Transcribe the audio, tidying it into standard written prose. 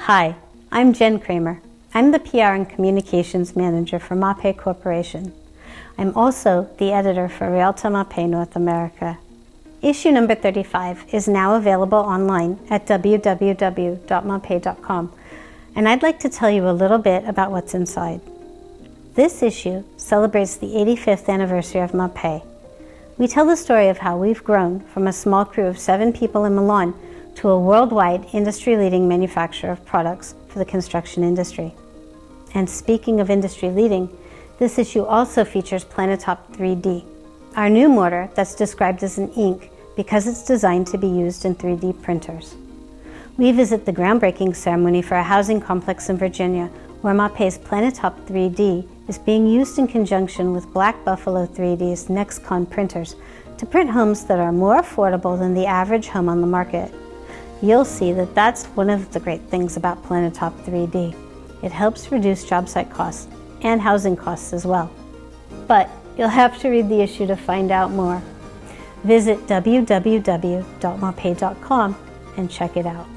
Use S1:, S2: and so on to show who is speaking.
S1: Hi, I'm Jen Kramer. I'm the PR and Communications Manager for MAPEI Corporation. I'm also the editor for Realtà MAPEI North America. Issue number 35 is now available online at www.mapei.com, and I'd like to tell you a little bit about what's inside. This issue celebrates the 85th anniversary of MAPEI. We tell the story of how we've grown from a small crew of 7 people in Milan to a worldwide industry-leading manufacturer of products for the construction industry. And speaking of industry-leading, this issue also features Planetop 3D, our new mortar that's described as an ink because it's designed to be used in 3D printers. We visit the groundbreaking ceremony for a housing complex in Virginia where MAPEI's Planetop 3D is being used in conjunction with Black Buffalo 3D's Nexcon printers to print homes that are more affordable than the average home on the market. You'll see that that's one of the great things about Planetop 3D. It helps reduce job site costs and housing costs as well. But you'll have to read the issue to find out more. Visit www.mapei.com and check it out.